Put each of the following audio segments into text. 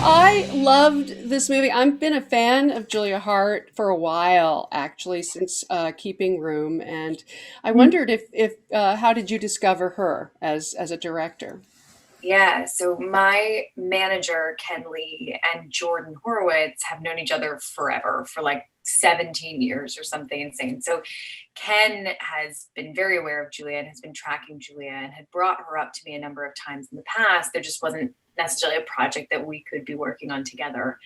I loved this movie. I've been a fan of Julia Hart for a while, actually, since Keeping Room, and I wondered if how did you discover her as a director? Yeah, so my manager, Ken Lee, and Jordan Horowitz have known each other forever, for like 17 years or something insane. So Ken has been very aware of Julia and has been tracking Julia and had brought her up to me a number of times in the past. There just wasn't necessarily a project that we could be working on together.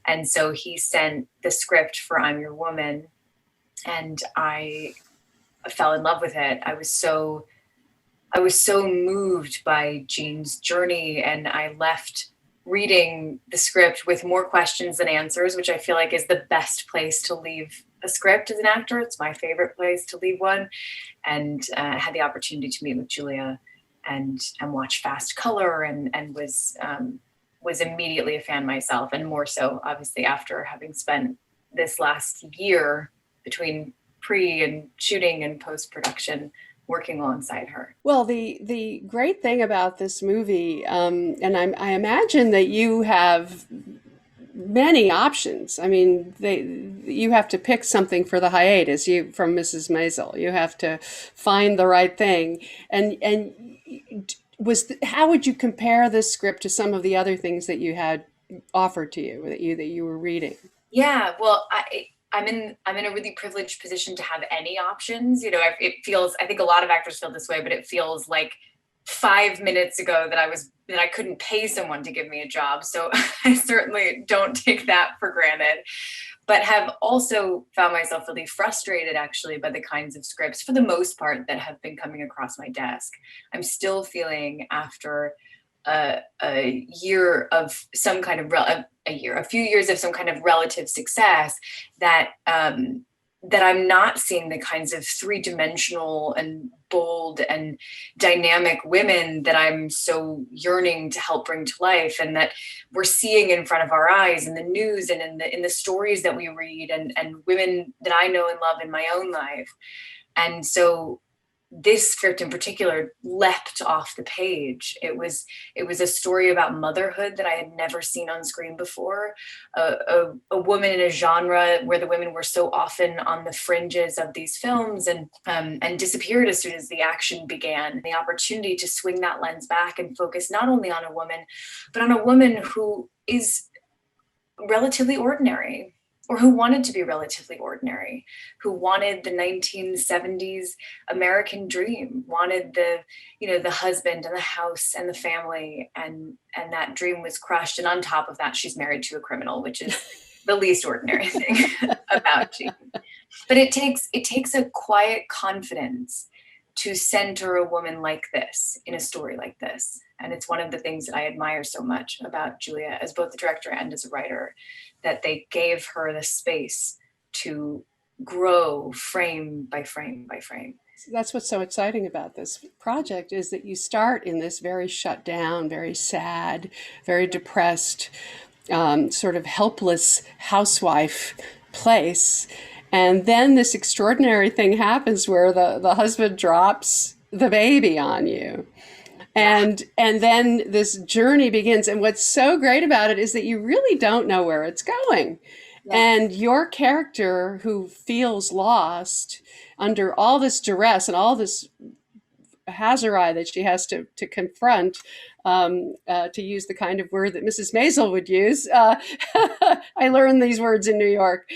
And so he sent the script for I'm Your Woman, and I fell in love with it. I was so moved by Jean's journey, and I left reading the script with more questions than answers, which I feel like is the best place to leave a script as an actor. It's my favorite place to leave one. And had the opportunity to meet with Julia and watch Fast Color, and was immediately a fan myself, and more so obviously after having spent this last year between pre and shooting and post production working alongside her. Well, the great thing about this movie, and I imagine that you have many options. I mean, you have to pick something for the hiatus. You from Mrs. Maisel, you have to find the right thing. And how would you compare this script to some of the other things that you had offered to you that you were reading? Yeah, well, I'm in a really privileged position to have any options. It feels, I think a lot of actors feel this way, but it feels like 5 minutes ago that I couldn't pay someone to give me a job. So I certainly don't take that for granted, but have also found myself really frustrated actually by the kinds of scripts for the most part that have been coming across my desk. I'm still feeling after a year of some kind of a few years of some kind of relative success that that I'm not seeing the kinds of three-dimensional and bold and dynamic women that I'm so yearning to help bring to life, and that we're seeing in front of our eyes in the news and in the stories that we read, and women that I know and love in my own life. And so this script in particular leapt off the page. It was a story about motherhood that I had never seen on screen before. A woman in a genre where the women were so often on the fringes of these films and disappeared as soon as the action began. The opportunity to swing that lens back and focus not only on a woman, but on a woman who is relatively ordinary, or who wanted to be relatively ordinary, who wanted the 1970s American dream, wanted the husband and the house and the family, and that dream was crushed. And on top of that, she's married to a criminal, which is the least ordinary thing about Jean. But it takes a quiet confidence to center a woman like this in a story like this. And it's one of the things that I admire so much about Julia as both a director and as a writer, that they gave her the space to grow frame by frame by frame. That's what's so exciting about this project is that you start in this very shut down, very sad, very depressed, sort of helpless housewife place. And then this extraordinary thing happens where the husband drops the baby on you. Yeah. And then this journey begins. And what's so great about it is that you really don't know where it's going. Yeah. And your character who feels lost under all this duress and all this Hazarai that she has to confront, to use the kind of word that Mrs. Maisel would use. I learned these words in New York.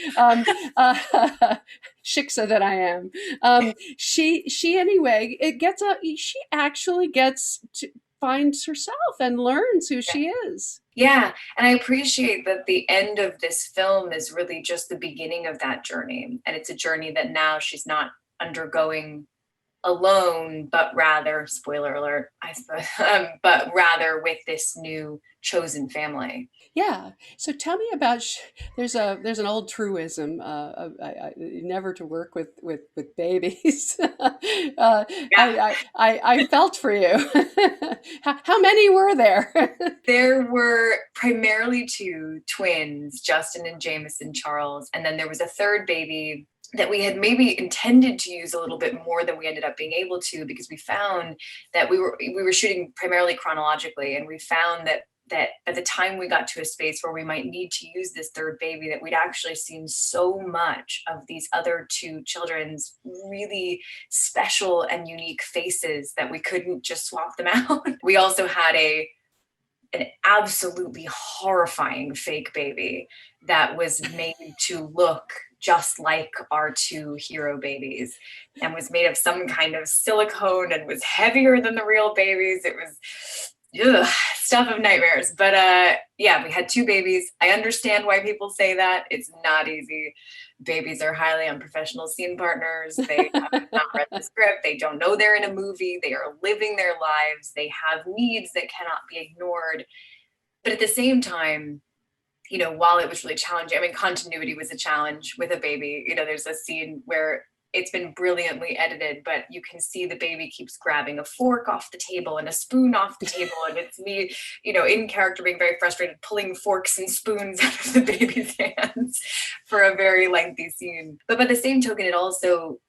Shiksa that I am. She anyway. She actually gets to finds herself and learns who she is. Yeah, and I appreciate that the end of this film is really just the beginning of that journey. And it's a journey that now she's not undergoing alone, but rather, spoiler alert, I suppose, but rather with this new chosen family. Yeah. So tell me about. There's an old truism, never to work with babies. Yeah, I felt for you. How many were there? there were primarily two twins, Justin and Jameson Charles, and then there was a third baby that we had maybe intended to use a little bit more than we ended up being able to, because we found that we were shooting primarily chronologically, and we found that that at the time we got to a space where we might need to use this third baby, that we'd actually seen so much of these other two children's really special and unique faces that we couldn't just swap them out. We also had an absolutely horrifying fake baby that was made to look just like our two hero babies, and was made of some kind of silicone and was heavier than the real babies. It was stuff of nightmares. But yeah, we had two babies. I understand why people say that. It's not easy. Babies are highly unprofessional scene partners. They have not read the script. They don't know they're in a movie. They are living their lives. They have needs that cannot be ignored. But at the same time, you know, while it was really challenging, I mean, continuity was a challenge with a baby. You know, there's a scene where it's been brilliantly edited, but you can see the baby keeps grabbing a fork off the table and a spoon off the table. And it's me, you know, in character being very frustrated, pulling forks and spoons out of the baby's hands for a very lengthy scene. But by the same token, it also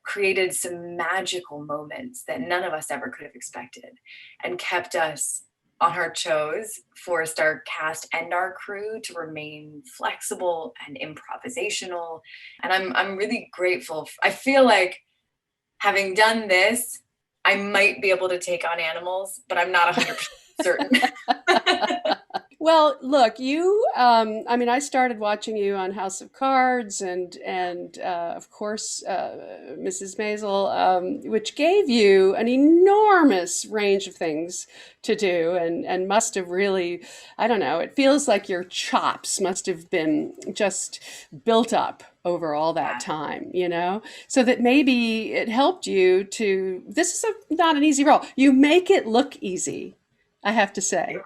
created some magical moments that none of us ever could have expected, and kept us on our toes, forced our cast and our crew to remain flexible and improvisational. And I'm really grateful. I feel like, having done this, I might be able to take on animals, but I'm not 100% certain. Well, look, you, I mean, I started watching you on House of Cards and of course, Mrs. Maisel, which gave you an enormous range of things to do and must have really, I don't know, it feels like your chops must have been just built up over all that time, you know, so that maybe it helped you to, this is not an easy role. You make it look easy, I have to say.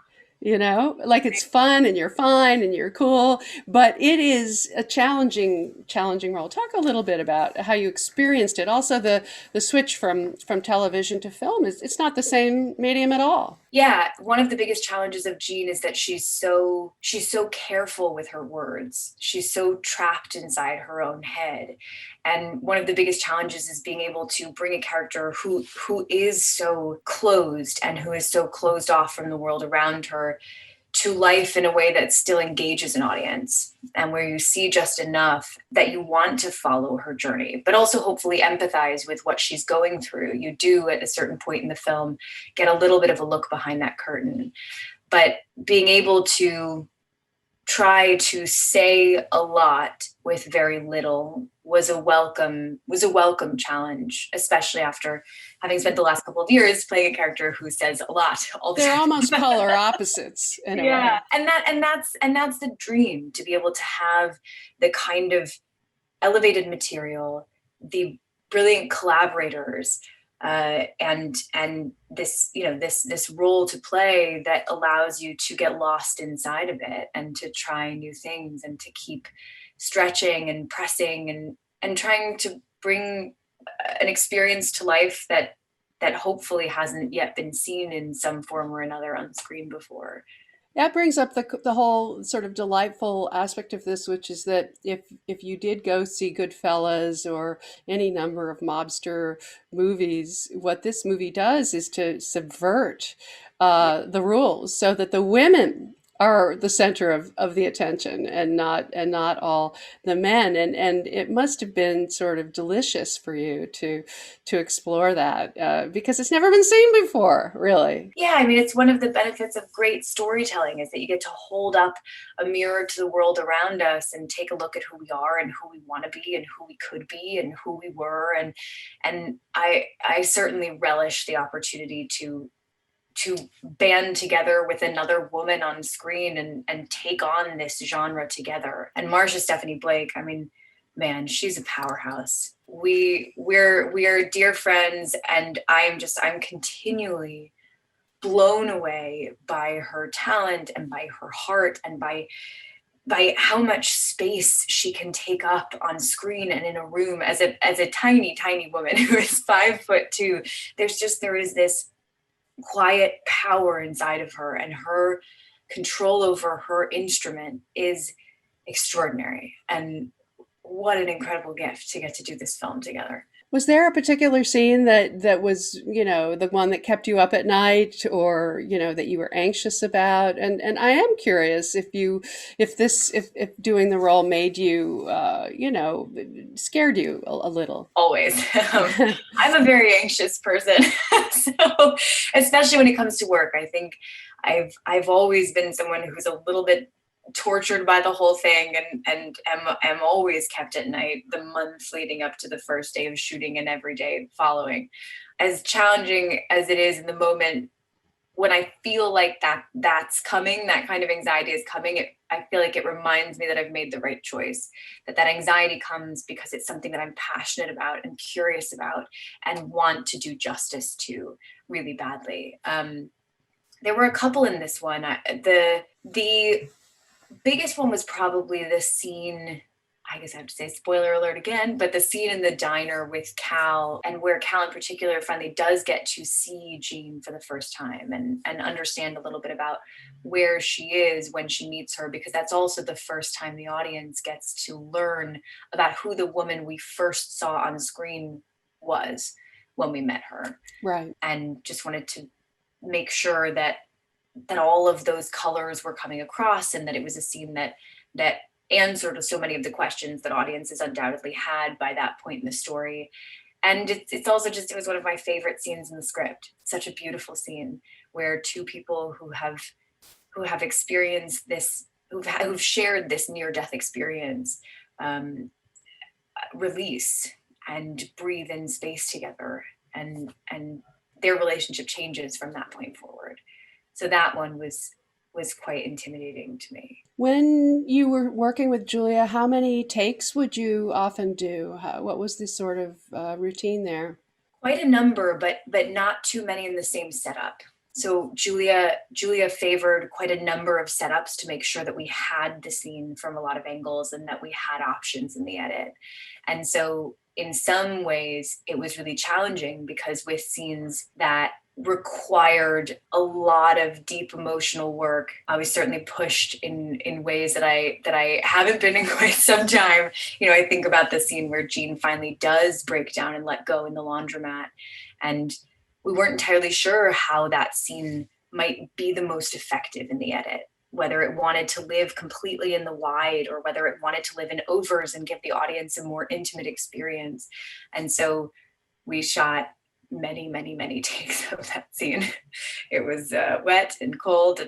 You know, like it's fun and you're fine and you're cool, but it is a challenging role. Talk a little bit about how you experienced it. Also, the switch from television to film is it's not the same medium at all. Yeah, one of the biggest challenges of Jean is that she's so careful with her words. She's so trapped inside her own head. And one of the biggest challenges is being able to bring a character who is so closed and who is so closed off from the world around her to life in a way that still engages an audience, and where you see just enough that you want to follow her journey, but also hopefully empathize with what she's going through. You do, at a certain point in the film, get a little bit of a look behind that curtain. But being able to try to say a lot with very little was a welcome challenge, especially after having spent the last couple of years playing a character who says a lot all the They're time. almost polar opposites in a Yeah, way. and that's the dream, to be able to have the kind of elevated material, the brilliant collaborators, and this, you know, this role to play that allows you to get lost inside of it and to try new things and to keep stretching and pressing and trying to bring an experience to life that hopefully hasn't yet been seen in some form or another on screen before. That brings up the whole sort of delightful aspect of this, which is that if you did go see Goodfellas or any number of mobster movies, what this movie does is to subvert the rules so that the women are the center of the attention and not all the men. And it must have been sort of delicious for you to explore that because it's never been seen before, really. Yeah, I mean, it's one of the benefits of great storytelling, is that you get to hold up a mirror to the world around us and take a look at who we are and who we want to be and who we could be and who we were. And I certainly relish the opportunity to band together with another woman on screen and take on this genre together. And Marsha Stephanie Blake, I mean, man, she's a powerhouse. We are dear friends, and I'm continually blown away by her talent and by her heart and by how much space she can take up on screen and in a room as a tiny woman who is 5'2". There is this quiet power inside of her, and her control over her instrument is extraordinary. And what an incredible gift to get to do this film together. Was there a particular scene that was, the one that kept you up at night, or, that you were anxious about? And I am curious if doing the role made you, scared you a little. Always. I'm a very anxious person. So especially when it comes to work, I think I've always been someone who's a little bit tortured by the whole thing, and am always kept at night the months leading up to the first day of shooting and every day following. As challenging as it is in the moment, when I feel like that's coming, that kind of anxiety is coming, I feel like it reminds me that I've made the right choice, that anxiety comes because it's something that I'm passionate about and curious about and want to do justice to really badly. There were a couple in this one. The biggest one was probably the scene, I guess I have to say spoiler alert again, but the scene in the diner with Cal, and where Cal in particular finally does get to see Jean for the first time and understand a little bit about where she is when she meets her, because that's also the first time the audience gets to learn about who the woman we first saw on screen was when we met her. Right. And just wanted to make sure that all of those colors were coming across, and that it was a scene that answered so many of the questions that audiences undoubtedly had by that point in the story. And it's also just, it was one of my favorite scenes in the script. Such a beautiful scene where two people who have experienced this, who've shared this near-death experience, release and breathe in space together, and their relationship changes from that point forward. So that one was quite intimidating to me. When you were working with Julia, how many takes would you often do? What was the sort of routine there? Quite a number, but not too many in the same setup. So Julia favored quite a number of setups to make sure that we had the scene from a lot of angles and that we had options in the edit. And so in some ways it was really challenging, because with scenes that required a lot of deep emotional work, I was certainly pushed in ways that I haven't been in quite some time. I think about the scene where Jean finally does break down and let go in the laundromat, and we weren't entirely sure how that scene might be the most effective in the edit, whether it wanted to live completely in the wide or whether it wanted to live in overs and give the audience a more intimate experience. And so we shot many takes of that scene. It was wet and cold,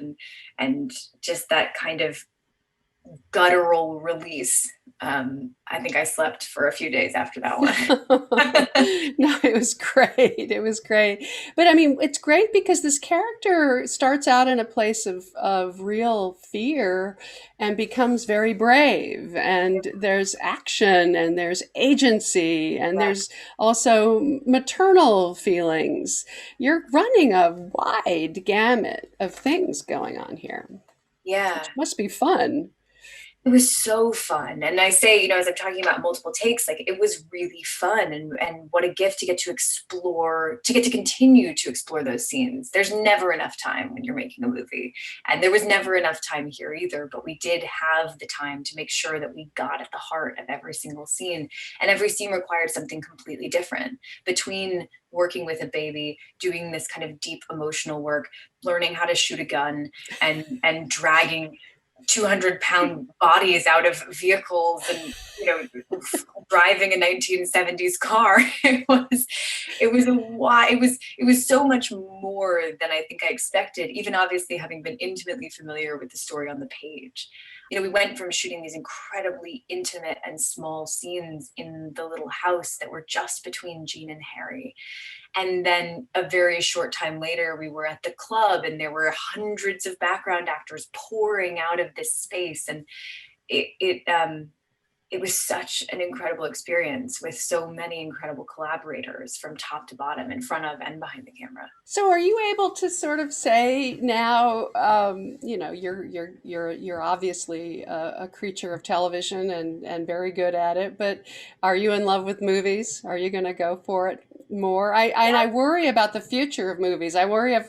and just that kind of guttural release. I think I slept for a few days after that one. No, it was great. It was great. But I mean, it's great because this character starts out in a place of real fear and becomes very brave. And there's action and there's agency and there's also maternal feelings. You're running a wide gamut of things going on here. Yeah. Which must be fun. It was so fun. And I say, as I'm talking about multiple takes, like, it was really fun, and what a gift to get to explore, to get to continue to explore those scenes. There's never enough time when you're making a movie. And there was never enough time here either, but we did have the time to make sure that we got at the heart of every single scene. And every scene required something completely different. Between working with a baby, doing this kind of deep emotional work, learning how to shoot a gun, and dragging 200-pound bodies out of vehicles, and driving a 1970s car. It was so much more than I think I expected, even obviously having been intimately familiar with the story on the page. We went from shooting these incredibly intimate and small scenes in the little house that were just between Jean and Harry. And then a very short time later, we were at the club, and there were hundreds of background actors pouring out of this space. And it was such an incredible experience with so many incredible collaborators from top to bottom, in front of and behind the camera. So, are you able to sort of say now, you're obviously a creature of television and very good at it, but are you in love with movies? Are you going to go for it more? And I worry about the future of movies. I worry of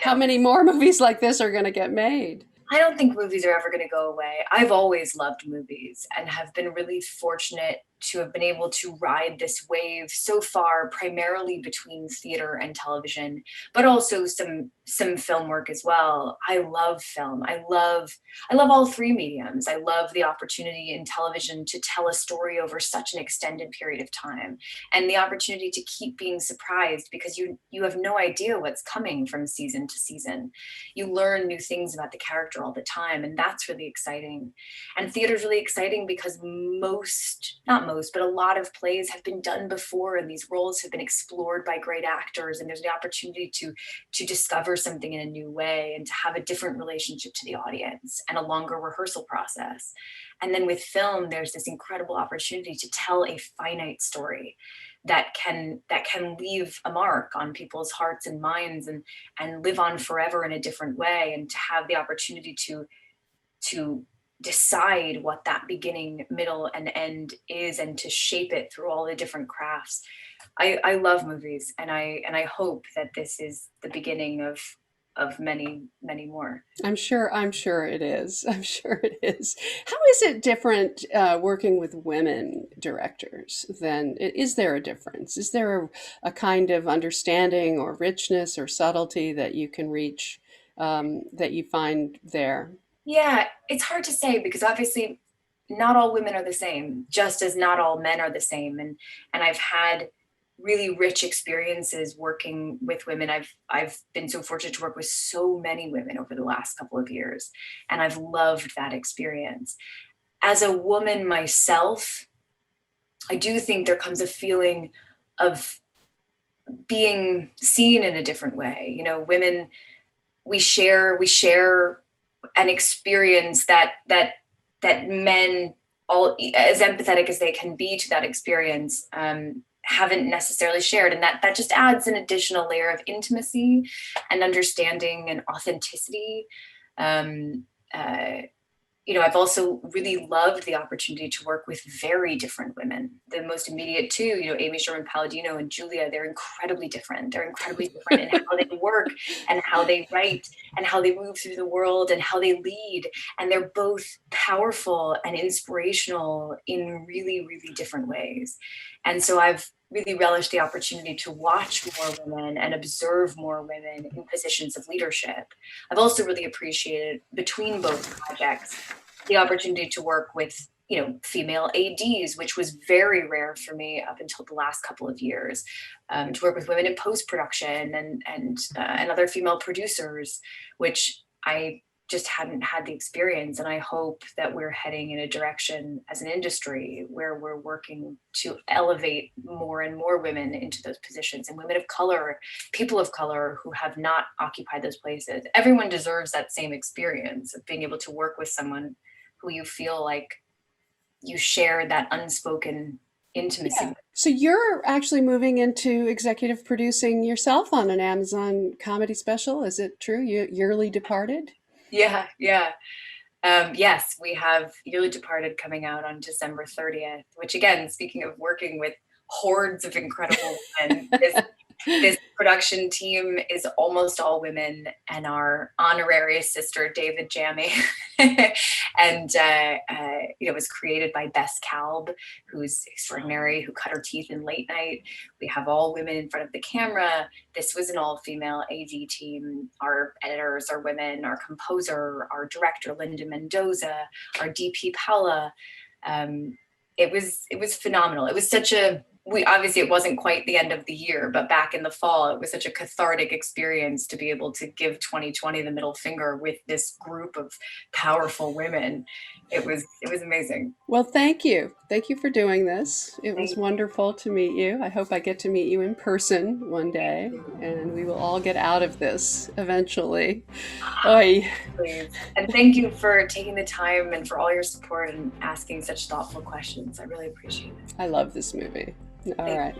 how many more movies like this are going to get made. I don't think movies are ever going to go away. I've always loved movies and have been really fortunate have been able to ride this wave so far, primarily between theater and television, but also some film work as well. I love film. I love all three mediums. I love the opportunity in television to tell a story over such an extended period of time, and the opportunity to keep being surprised because you have no idea what's coming from season to season. You learn new things about the character all the time, and that's really exciting. And theater is really exciting because not most, but a lot of plays have been done before, and these roles have been explored by great actors, and there's the opportunity to discover something in a new way and to have a different relationship to the audience and a longer rehearsal process. And then with film, there's this incredible opportunity to tell a finite story that can leave a mark on people's hearts and minds and live on forever in a different way, and to have the opportunity to decide what that beginning, middle, and end is, and to shape it through all the different crafts. I love movies, and I hope that this is the beginning of many, many more. I'm sure it is. I'm sure it is. How is it different working with women directors than, is there a difference? Is there a kind of understanding or richness or subtlety that you can reach, that you find there? Yeah, it's hard to say because obviously not all women are the same, just as not all men are the same. And I've had really rich experiences working with women. I've been so fortunate to work with so many women over the last couple of years, and I've loved that experience. As a woman myself, I do think there comes a feeling of being seen in a different way. You know, women, we share an experience that men, all as empathetic as they can be to that experience, haven't necessarily shared, and that just adds an additional layer of intimacy and understanding and authenticity. I've also really loved the opportunity to work with very different women. The most immediate two, Amy Sherman-Palladino and Julia, they're incredibly different. They're incredibly different in how they work and how they write and how they move through the world and how they lead. And they're both powerful and inspirational in really, really different ways. And so I've really relished the opportunity to watch more women and observe more women in positions of leadership. I've also really appreciated, between both projects, the opportunity to work with, female ADs, which was very rare for me up until the last couple of years, to work with women in post-production and other female producers, which I just hadn't had the experience. And I hope that we're heading in a direction as an industry where we're working to elevate more and more women into those positions, and women of color, people of color who have not occupied those places. Everyone deserves that same experience of being able to work with someone who you feel like you share that unspoken intimacy Yeah. with. So you're actually moving into executive producing yourself on an Amazon comedy special. Is it true? You Yearly Departed? Yeah. Yes, we have Yearly Departed coming out on December 30th, which, again, speaking of working with hordes of incredible women, this production team is almost all women, and our honorary sister, David Jammy, and was created by Bess Kalb, who's extraordinary, who cut her teeth in Late Night. We have all women in front of the camera. This was an all-female AD team. Our editors are women, our composer, our director, Linda Mendoza, our DP, Paula. It was phenomenal. It was obviously it wasn't quite the end of the year, but back in the fall, it was such a cathartic experience to be able to give 2020 the middle finger with this group of powerful women. It was amazing. Well, thank you. Thank you for doing this. It was wonderful to meet you. I hope I get to meet you in person one day, and we will all get out of this eventually. Oy. Please. And thank you for taking the time and for all your support and asking such thoughtful questions. I really appreciate it. I love this movie. All right.